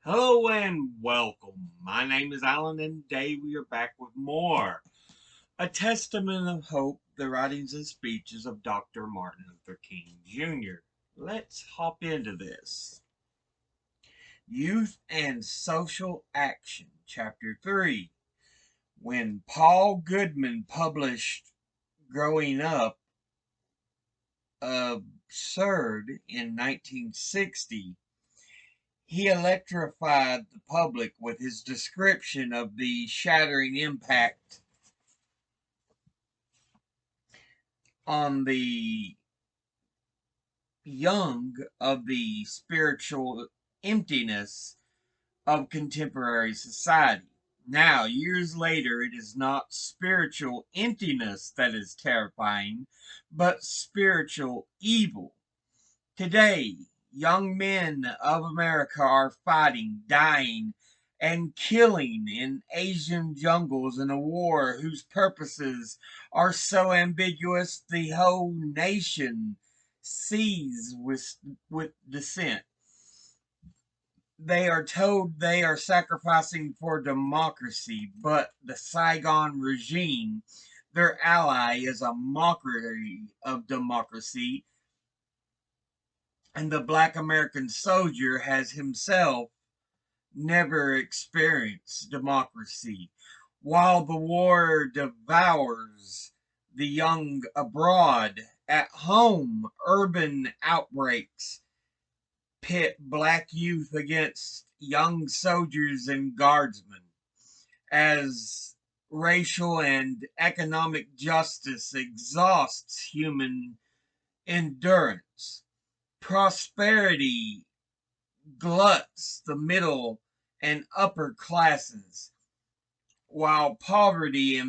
Hello and welcome. My name is Alan, and today we are back with more. A Testament of Hope, the writings and speeches of Dr. Martin Luther King Jr. Let's hop into this. Youth and Social Action, Chapter 3. When Paul Goodman published Growing Up Absurd in 1960, he electrified the public with his description of the shattering impact on the young of the spiritual emptiness of contemporary society. Now, years later, it is not spiritual emptiness that is terrifying, but spiritual evil. Today, young men of America are fighting, dying, and killing in Asian jungles in a war whose purposes are so ambiguous the whole nation sees with dissent. They are told they are sacrificing for democracy, but the Saigon regime, their ally, is a mockery of democracy, and the black American soldier has himself never experienced democracy. While the war devours the young abroad, at home, urban outbreaks pit black youth against young soldiers and guardsmen. As racial and economic justice exhausts human endurance, prosperity gluts the middle and upper classes, while poverty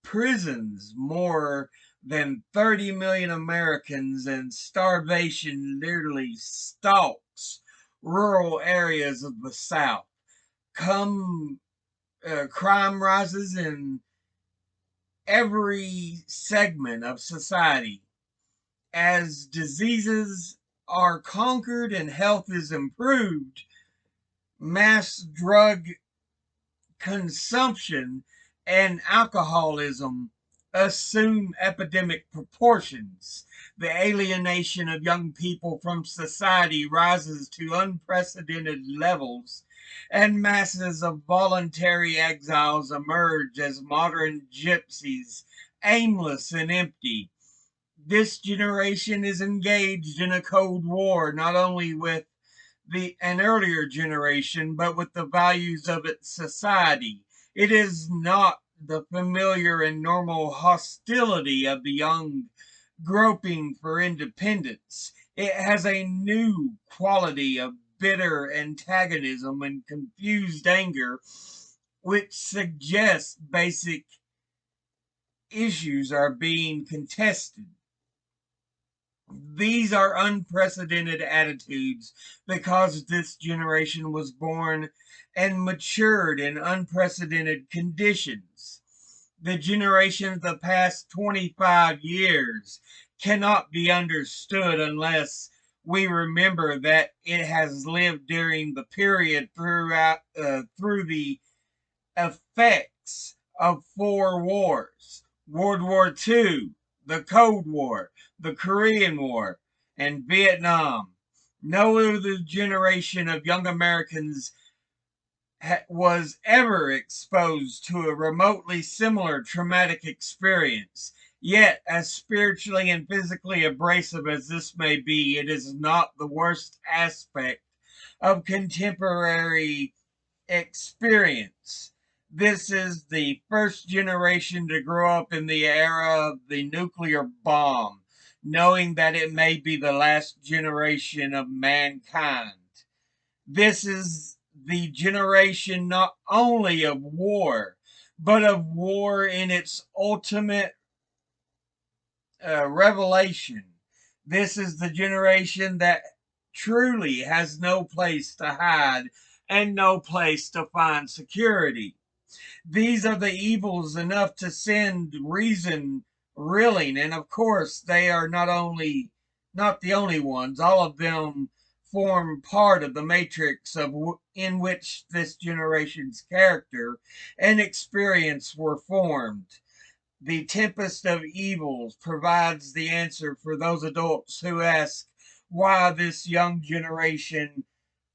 imprisons more than 30 million Americans and starvation literally stalks rural areas of the South. Come, crime rises in every segment of society as diseases are conquered and health is improved. Mass drug consumption and alcoholism assume epidemic proportions. The alienation of young people from society rises to unprecedented levels, and masses of voluntary exiles emerge as modern gypsies, aimless and empty. This generation is engaged in a Cold War not only with an earlier generation, but with the values of its society. It is not the familiar and normal hostility of the young groping for independence. It has a new quality of bitter antagonism and confused anger, which suggests basic issues are being contested. These are unprecedented attitudes because this generation was born and matured in unprecedented conditions. The generation of the past 25 years cannot be understood unless we remember that it has lived during the period through the effects of four wars: World War II, the Cold War, the Korean War, and Vietnam. No other generation of young Americans was ever exposed to a remotely similar traumatic experience. Yet, as spiritually and physically abrasive as this may be, it is not the worst aspect of contemporary experience. This is the first generation to grow up in the era of the nuclear bomb, knowing that it may be the last generation of mankind. This is the generation not only of war, but of war in its ultimate revelation. This is the generation that truly has no place to hide and no place to find security. These are the evils enough to send reason reeling, and of course they are not the only ones. All of them form part of the matrix in which this generation's character and experience were formed. The tempest of evils provides the answer for those adults who ask why this young generation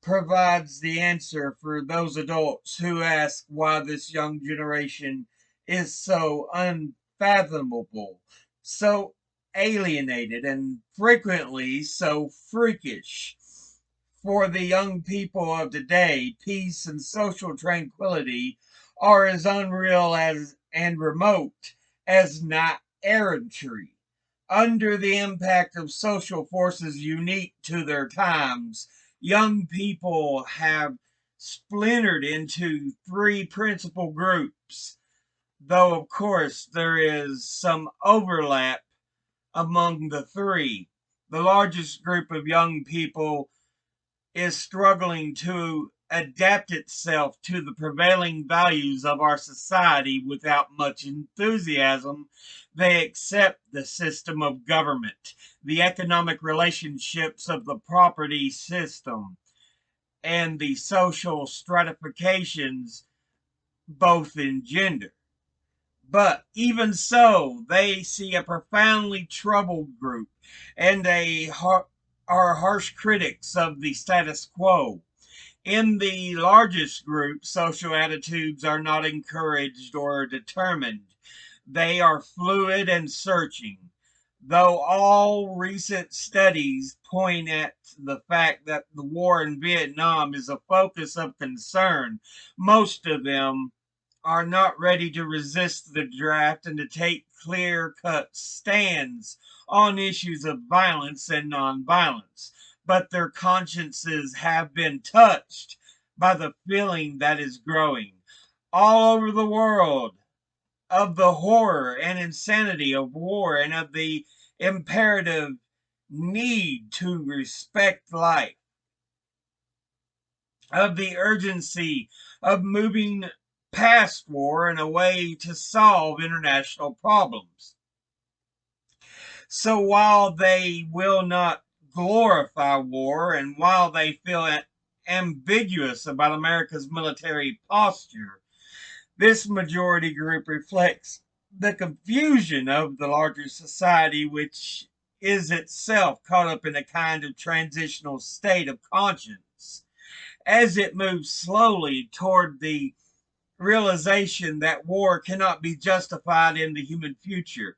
provides the answer for those adults who ask why this young generation is so unfathomable, so alienated, and frequently so freakish. For the young people of today, peace and social tranquility are as unreal as and remote as night errantry. Under the impact of social forces unique to their times, young people have splintered into three principal groups, though, of course, there is some overlap among the three. The largest group of young people is struggling to adapt itself to the prevailing values of our society without much enthusiasm. They accept the system of government, the economic relationships of the property system, and the social stratifications, both in gender. But even so, they see a profoundly troubled group and are harsh critics of the status quo. In the largest group, social attitudes are not encouraged or determined. They are fluid and searching. Though all recent studies point at the fact that the war in Vietnam is a focus of concern, most of them are not ready to resist the draft and to take clear cut stands on issues of violence and nonviolence. But their consciences have been touched by the feeling that is growing all over the world of the horror and insanity of war and of the imperative need to respect life, of the urgency of moving past war and a way to solve international problems. So while they will not glorify war and while they feel ambiguous about America's military posture, this majority group reflects the confusion of the larger society, which is itself caught up in a kind of transitional state of conscience as it moves slowly toward the realization that war cannot be justified in the human future.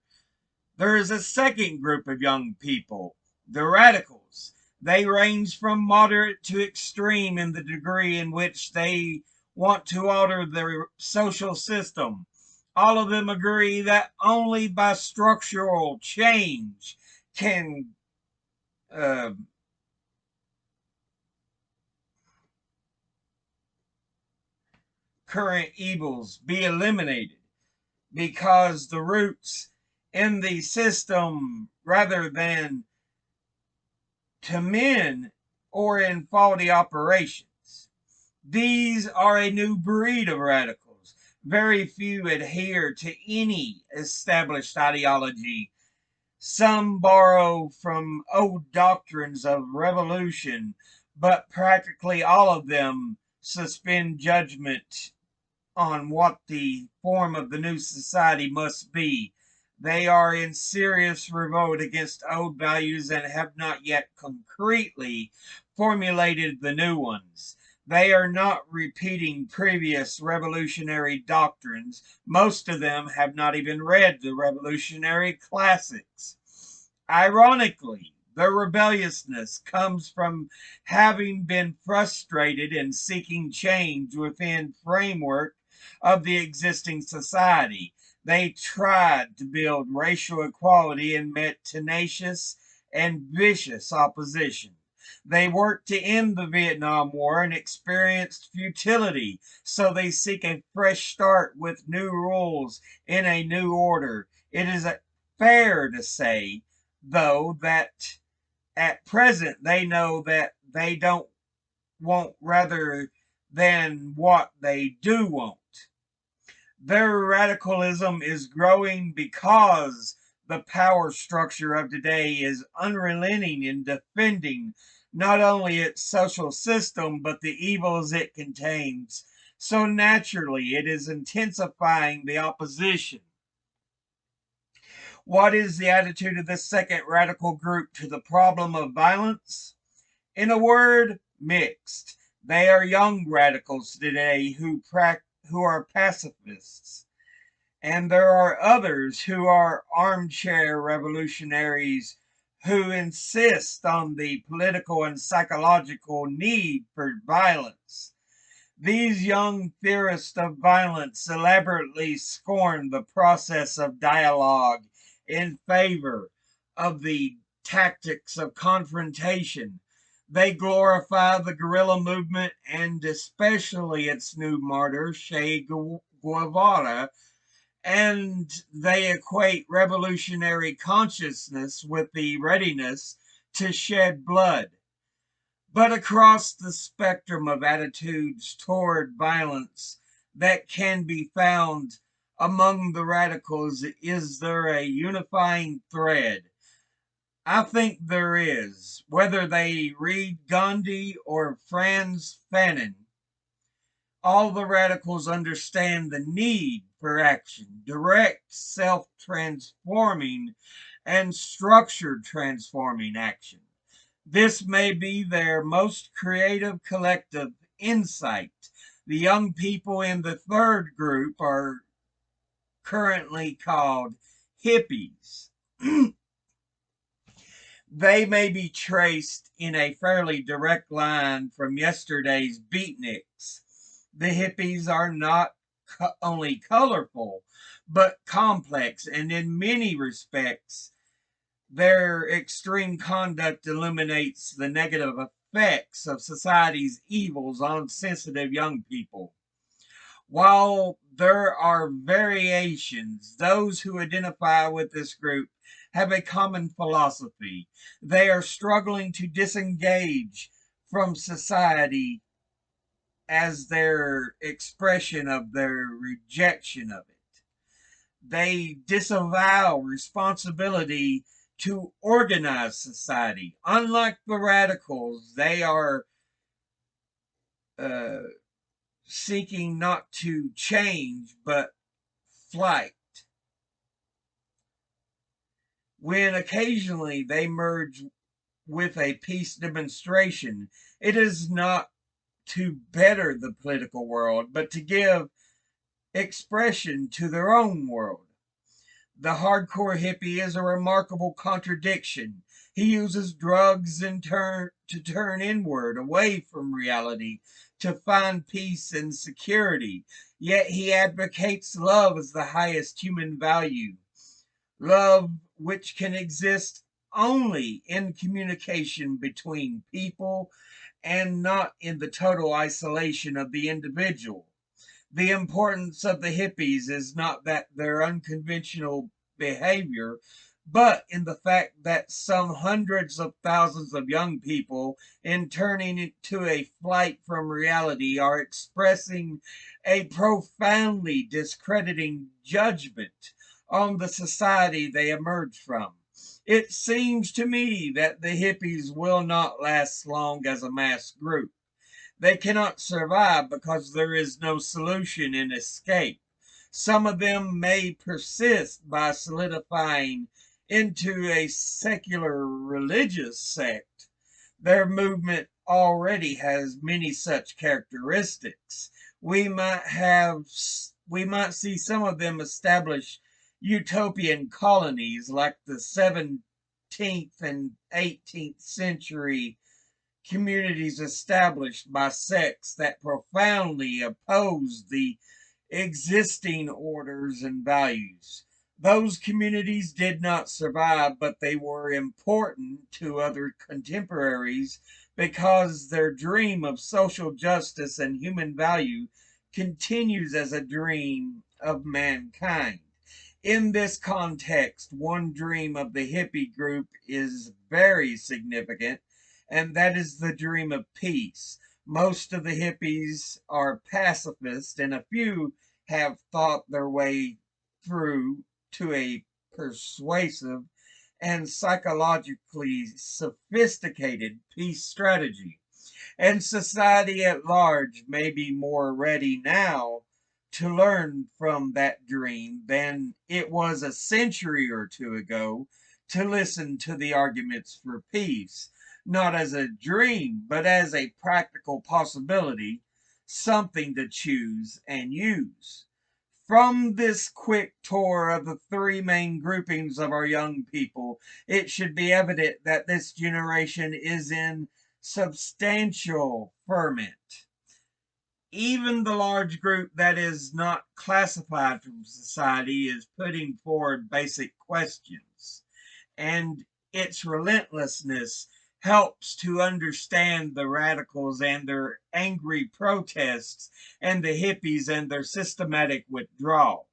There is a second group of young people, the radicals. They range from moderate to extreme in the degree in which they want to alter the social system. All of them agree that only by structural change can uh, current evils be eliminated, because the roots in the system rather than to men or in faulty operations. These are a new breed of radicals. Very few adhere to any established ideology. Some borrow from old doctrines of revolution, but practically all of them suspend judgment on what the form of the new society must be. They are in serious revolt against old values and have not yet concretely formulated the new ones. They are not repeating previous revolutionary doctrines. Most of them have not even read the revolutionary classics. Ironically, their rebelliousness comes from having been frustrated in seeking change within framework of the existing society. They tried to build racial equality and met tenacious and vicious opposition. They worked to end the Vietnam War and experienced futility, so they seek a fresh start with new rules in a new order. It is fair to say, though, that at present they know that they don't want rather than what they do want. Their radicalism is growing because the power structure of today is unrelenting in defending not only its social system, but the evils it contains. So naturally, it is intensifying the opposition. What is the attitude of this second radical group to the problem of violence? In a word, mixed. They are young radicals today who are pacifists. And there are others who are armchair revolutionaries who insist on the political and psychological need for violence. These young theorists of violence elaborately scorn the process of dialogue in favor of the tactics of confrontation. They glorify the guerrilla movement and especially its new martyr, Che Guevara, and they equate revolutionary consciousness with the readiness to shed blood. But across the spectrum of attitudes toward violence that can be found among the radicals, is there a unifying thread? I think there is. Whether they read Gandhi or Franz Fanon, all the radicals understand the need for action, direct, self transforming, and structured transforming action. This may be their most creative collective insight. The young people in the third group are currently called hippies. They may be traced in a fairly direct line from yesterday's beatniks. The hippies are not only colorful, but complex, and in many respects, their extreme conduct illuminates the negative effects of society's evils on sensitive young people. While there are variations, those who identify with this group have a common philosophy. They are struggling to disengage from society as their expression of their rejection of it. They disavow responsibility to organize society. Unlike the radicals, they are uh, seeking not to change but flight. When occasionally they merge with a peace demonstration, it is not to better the political world, but to give expression to their own world. The hardcore hippie is a remarkable contradiction. He uses drugs to turn inward, away from reality, to find peace and security. Yet he advocates love as the highest human value. Love which can exist only in communication between people and not in the total isolation of the individual. The importance of the hippies is not that their unconventional behavior, but in the fact that some hundreds of thousands of young people, in turning into a flight from reality, are expressing a profoundly discrediting judgment on the society they emerge from. It seems to me that the hippies will not last long as a mass group. They cannot survive because there is no solution in escape. Some of them may persist by solidifying into a secular religious sect. Their movement already has many such characteristics. We might have we might see some of them establish utopian colonies like the 17th and 18th century communities established by sects that profoundly oppose the existing orders and values. Those communities did not survive, but they were important to other contemporaries because their dream of social justice and human value continues as a dream of mankind. In this context, one dream of the hippie group is very significant, and that is the dream of peace. Most of the hippies are pacifists, and a few have thought their way through to a persuasive and psychologically sophisticated peace strategy. And society at large may be more ready now to learn from that dream than it was a century or two ago to listen to the arguments for peace, not as a dream, but as a practical possibility, something to choose and use. From this quick tour of the three main groupings of our young people, it should be evident that this generation is in substantial ferment. Even the large group that is not classified from society is putting forward basic questions, and its relentlessness helps to understand the radicals and their angry protests and the hippies and their systematic withdrawal.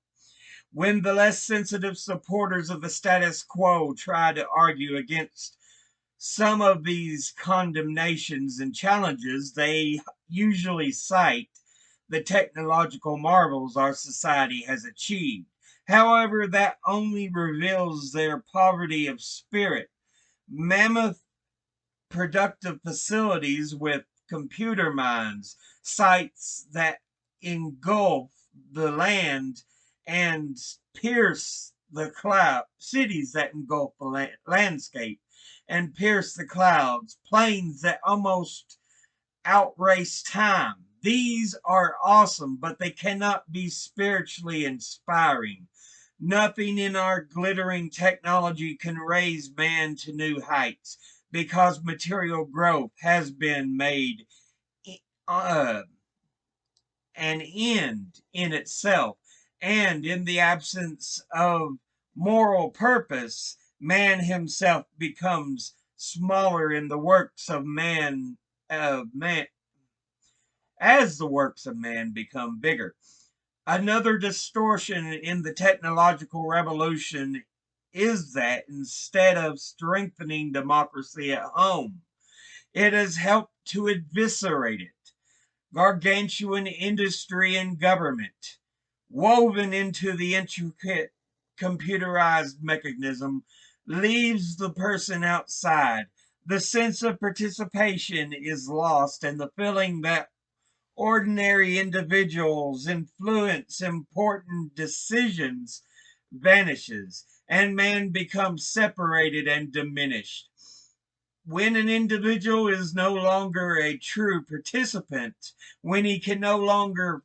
When the less sensitive supporters of the status quo try to argue against some of these condemnations and challenges, they usually cite the technological marvels our society has achieved. However, that only reveals their poverty of spirit. Mammoth productive facilities with computer mines, sites that engulf the land and pierce the cloud, cities that engulf the landscape and pierce the clouds, planes that almost outrace time. These are awesome, but they cannot be spiritually inspiring. Nothing in our glittering technology can raise man to new heights because material growth has been made uh, an end in itself. And in the absence of moral purpose, man himself becomes smaller in the works of man as the works of man become bigger. Another distortion in the technological revolution is that instead of strengthening democracy at home, it has helped to eviscerate it. Gargantuan industry and government, woven into the intricate computerized mechanism, leaves the person outside. The sense of participation is lost, and the feeling that ordinary individuals influence important decisions vanishes, and man becomes separated and diminished. When an individual is no longer a true participant, when he can no longer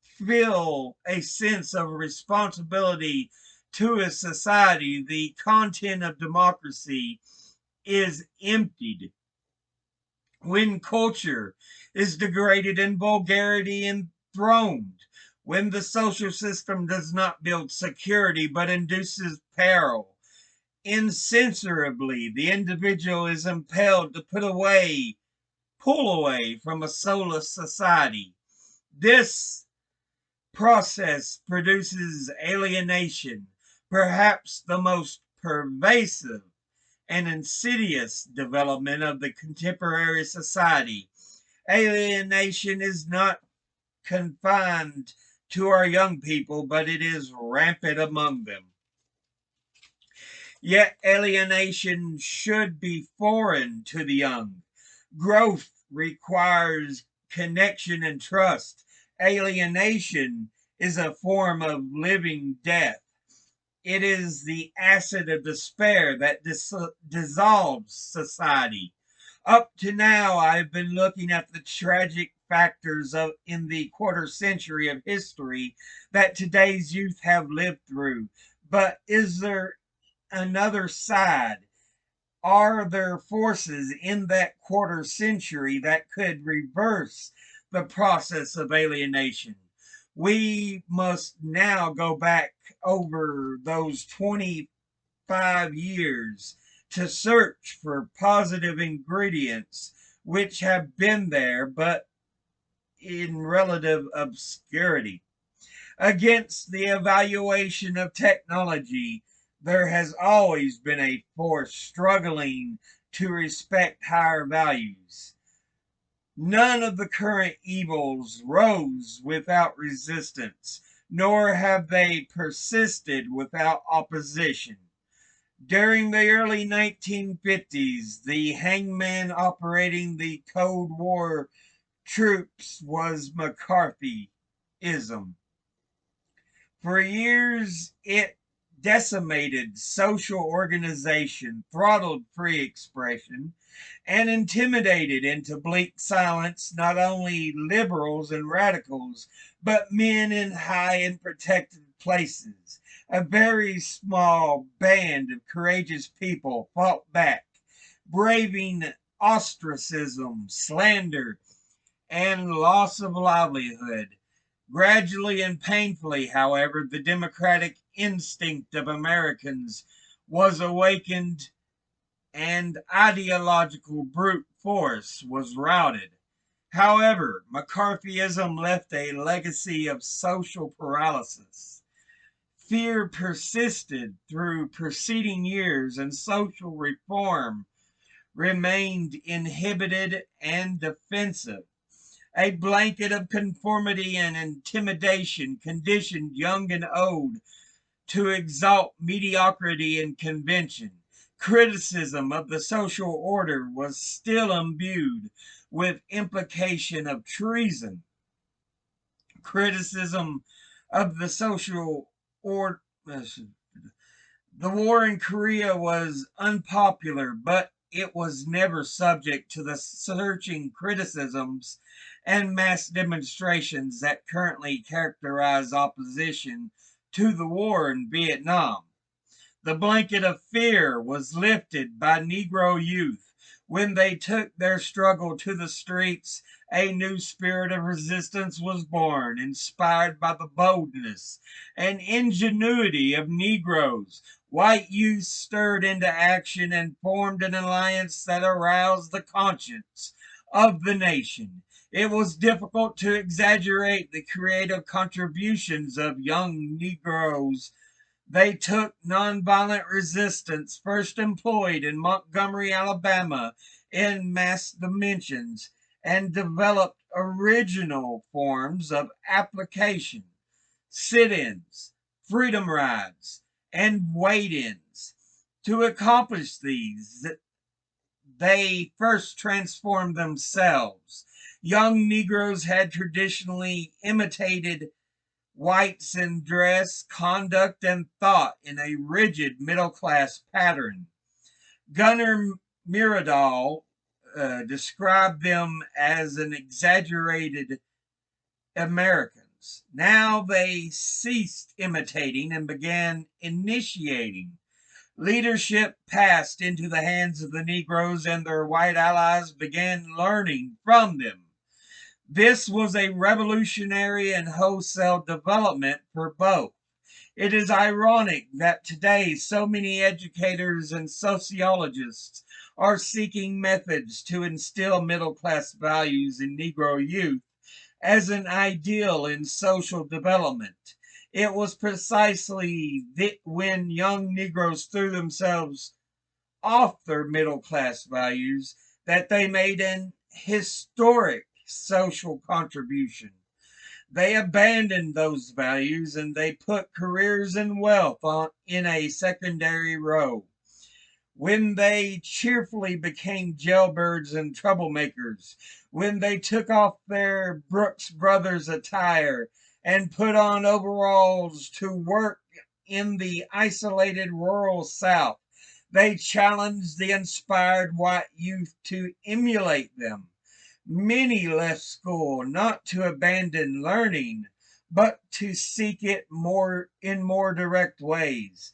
feel a sense of responsibility to a society, the content of democracy is emptied. When culture is degraded and vulgarity enthroned, when the social system does not build security but induces peril, incensorably the individual is impelled to pull away from a soulless society. This process produces alienation, perhaps the most pervasive and insidious development of the contemporary society. Alienation is not confined to our young people, but it is rampant among them. Yet alienation should be foreign to the young. Growth requires connection and trust. Alienation is a form of living death. It is the acid of despair that dissolves society. Up to now, I've been looking at the tragic factors in the quarter century of history that today's youth have lived through. But is there another side? Are there forces in that quarter century that could reverse the process of alienation? We must now go back over those 25 years to search for positive ingredients which have been there but in relative obscurity. Against the evaluation of technology, there has always been a force struggling to respect higher values. None of the current evils rose without resistance, nor have they persisted without opposition. During the early 1950s, the hangman operating the Cold War troops was McCarthyism. For years, it decimated social organization, throttled free expression, and intimidated into bleak silence not only liberals and radicals, but men in high and protected places. A very small band of courageous people fought back, braving ostracism, slander, and loss of livelihood. Gradually and painfully, however, the democratic instinct of Americans was awakened and ideological brute force was routed. However, McCarthyism left a legacy of social paralysis. Fear persisted through preceding years, and social reform remained inhibited and defensive. A blanket of conformity and intimidation conditioned young and old to exalt mediocrity and convention. Criticism of the social order was still imbued with implication of treason. Criticism of the social order. The war in Korea was unpopular, but it was never subject to the searching criticisms and mass demonstrations that currently characterize opposition to the war in Vietnam. The blanket of fear was lifted by Negro youth. When they took their struggle to the streets, a new spirit of resistance was born, inspired by the boldness and ingenuity of Negroes. White youth stirred into action and formed an alliance that aroused the conscience of the nation. It was difficult to exaggerate the creative contributions of young Negroes. They took nonviolent resistance, first employed in Montgomery, Alabama, in mass dimensions, and developed original forms of application, sit ins, freedom rides, and wait ins. To accomplish these, they first transformed themselves. Young Negroes had traditionally imitated whites in dress, conduct, and thought in a rigid middle class pattern. Gunnar Myrdal described them as an exaggerated Americans. Now they ceased imitating and began initiating. Leadership passed into the hands of the Negroes, and their white allies began learning from them. This was a revolutionary and wholesale development for both. It is ironic that today so many educators and sociologists are seeking methods to instill middle class values in Negro youth as an ideal in social development. It was precisely when young Negroes threw themselves off their middle class values that they made an historic social contribution. They abandoned those values and they put careers and wealth in a secondary row. When they cheerfully became jailbirds and troublemakers, when they took off their Brooks Brothers attire and put on overalls to work in the isolated rural South, they challenged the inspired white youth to emulate them. Many left school not to abandon learning, but to seek it more direct ways.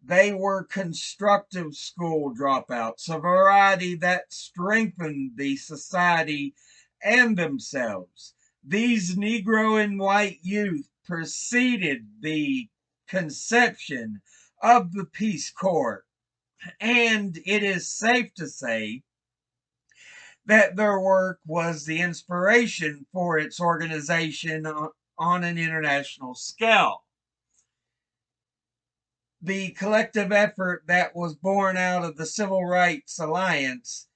They were constructive school dropouts, a variety that strengthened the society and themselves. These Negro and white youth preceded the conception of the Peace Corps, and it is safe to say that their work was the inspiration for its organization on an international scale. The collective effort that was born out of the Civil Rights Alliance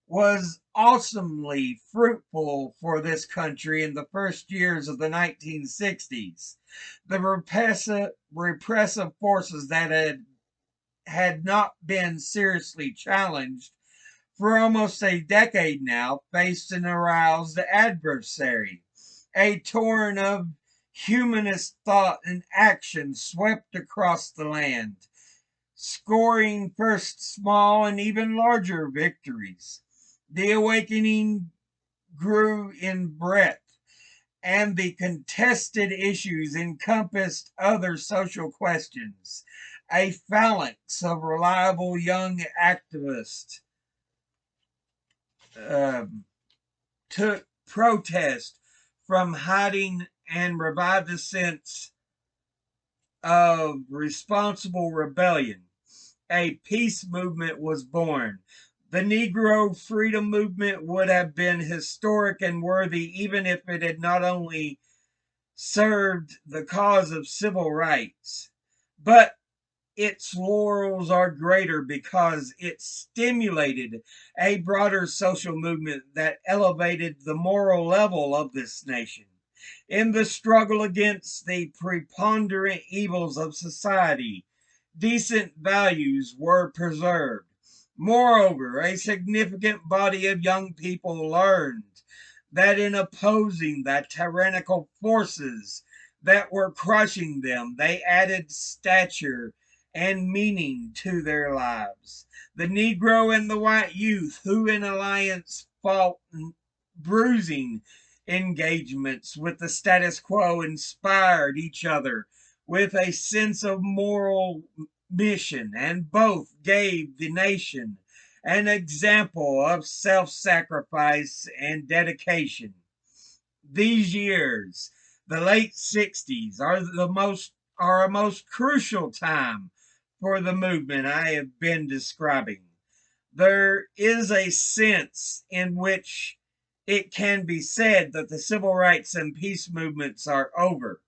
was awesomely fruitful for this country in the first years of the 1960s. The repressive forces that had had not been seriously challenged for almost a decade now, faced an aroused adversary. A torrent of humanist thought and action swept across the land, scoring first small and even larger victories. The awakening grew in breadth, and the contested issues encompassed other social questions. A phalanx of reliable young activists took protest from hiding and revived a sense of responsible rebellion. A peace movement was born. The Negro freedom movement would have been historic and worthy even if it had not only served the cause of civil rights, but its laurels are greater because it stimulated a broader social movement that elevated the moral level of this nation. In the struggle against the preponderant evils of society, decent values were preserved. Moreover, a significant body of young people learned that in opposing the tyrannical forces that were crushing them, they added stature and meaning to their lives. The Negro and the white youth, who in alliance fought bruising engagements with the status quo, inspired each other with a sense of moral mission, and both gave the nation an example of self sacrifice and dedication. These years, the late 60s, are a most crucial time for the movement I have been describing. There is a sense in which it can be said that the civil rights and peace movements are over,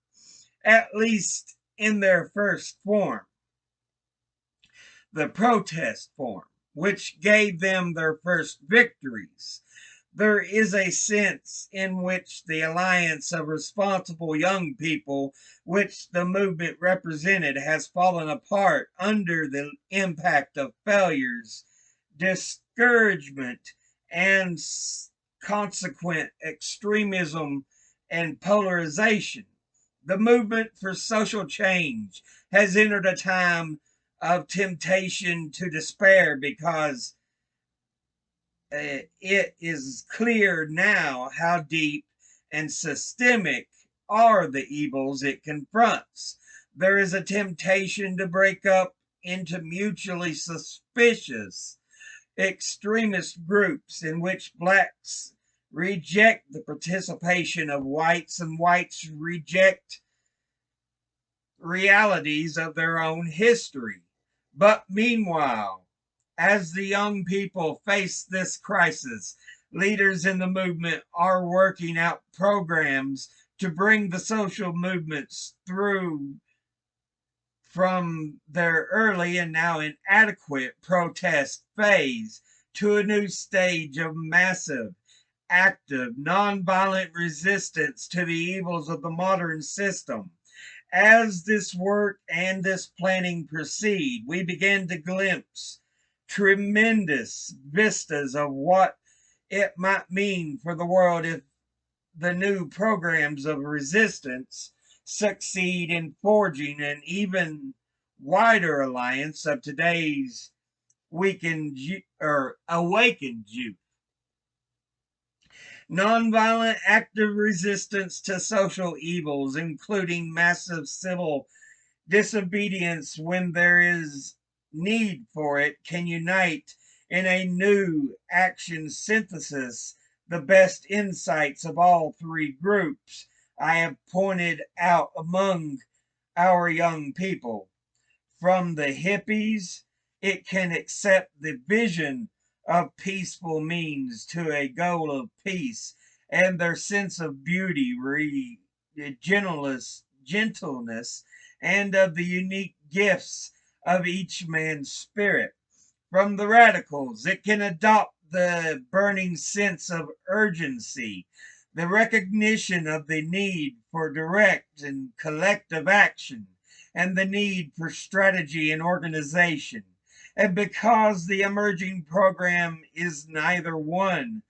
at least in their first form, the protest form, which gave them their first victories. There is a sense in which the alliance of responsible young people, which the movement represented, has fallen apart under the impact of failures, discouragement, and consequent extremism and polarization. The movement for social change has entered a time of temptation to despair because it is clear now how deep and systemic are the evils it confronts. There is a temptation to break up into mutually suspicious extremist groups in which blacks reject the participation of whites and whites reject realities of their own history. But meanwhile, as the young people face this crisis, leaders in the movement are working out programs to bring the social movements through from their early and now inadequate protest phase to a new stage of massive, active, nonviolent resistance to the evils of the modern system. As this work and this planning proceed, we begin to glimpse tremendous vistas of what it might mean for the world if the new programs of resistance succeed in forging an even wider alliance of today's weakened or awakened youth. Nonviolent active resistance to social evils, including massive civil disobedience when there is need for it, can unite in a new action synthesis the best insights of all three groups I have pointed out among our young people. From the hippies, it can accept the vision of peaceful means to a goal of peace and their sense of beauty, gentleness, and of the unique gifts of each man's spirit. From the radicals, it can adopt the burning sense of urgency, the recognition of the need for direct and collective action, and the need for strategy and organization. And because the emerging program is neither one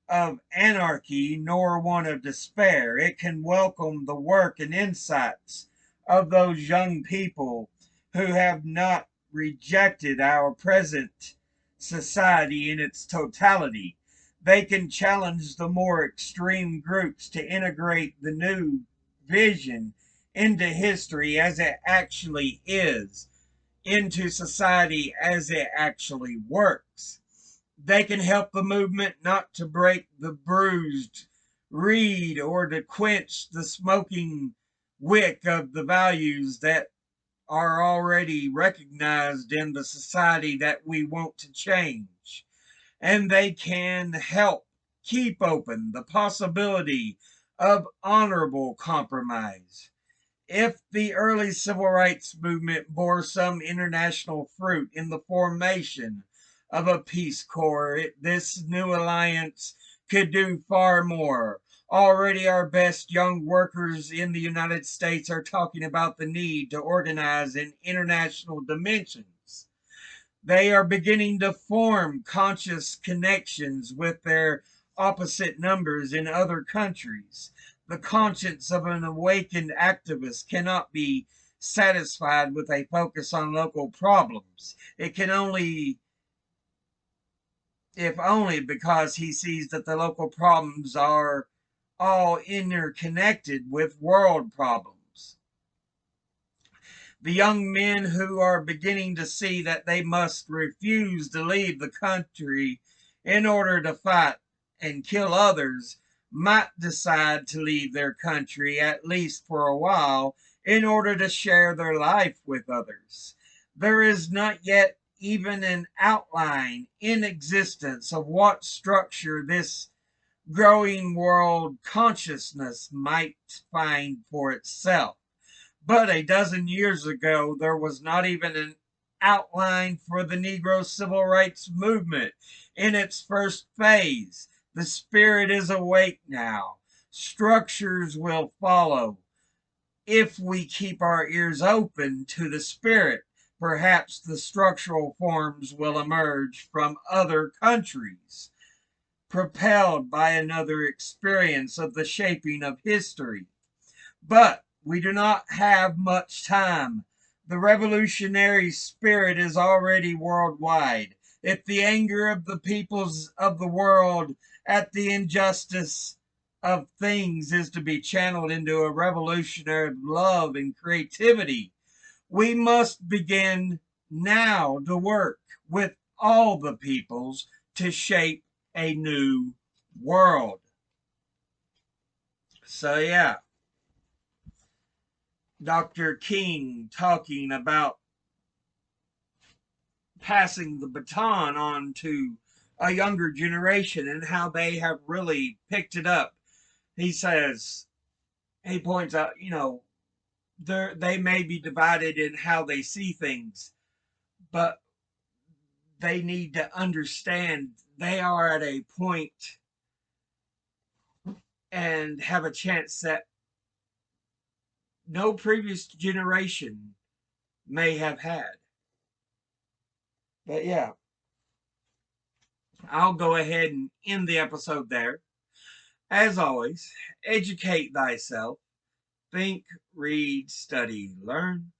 of anarchy nor one of despair, it can welcome the work and insights of those young people who have not rejected our present society in its totality. They can challenge the more extreme groups to integrate the new vision into history as it actually is, into society as it actually works. They can help the movement not to break the bruised reed or to quench the smoking wick of the values that are already recognized in the society that we want to change. And they can help keep open the possibility of honorable compromise. If the early civil rights movement bore some international fruit in the formation of a Peace Corps, this new alliance could do far more. Already, our best young workers in the United States are talking about the need to organize in international dimensions. They are beginning to form conscious connections with their opposite numbers in other countries. The conscience of an awakened activist cannot be satisfied with a focus on local problems. It can only, if only because he sees that the local problems are all interconnected with world problems. The young men who are beginning to see that they must refuse to leave the country in order to fight and kill others might decide to leave their country, at least for a while, in order to share their life with others. There is not yet even an outline in existence of what structure this growing world consciousness might find for itself. But a dozen years ago, there was not even an outline for the Negro Civil Rights Movement in its first phase. The spirit is awake now. Structures will follow. If we keep our ears open to the spirit, perhaps the structural forms will emerge from other countries, propelled by another experience of the shaping of history. But we do not have much time. The revolutionary spirit is already worldwide. If the anger of the peoples of the world at the injustice of things is to be channeled into a revolutionary love and creativity, we must begin now to work with all the peoples to shape a new world. So, yeah. Dr. King talking about passing the baton on to a younger generation and how they have really picked it up. He says, he points out, they may be divided in how they see things, but they need to understand they are at a point and have a chance that no previous generation may have had. But yeah, I'll go ahead and end the episode there. As always, educate thyself. Think, read, study, learn.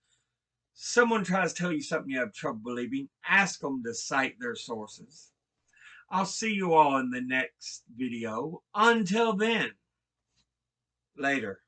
Someone tries to tell you something you have trouble believing, ask them to cite their sources. I'll see you all in the next video. Until then, later.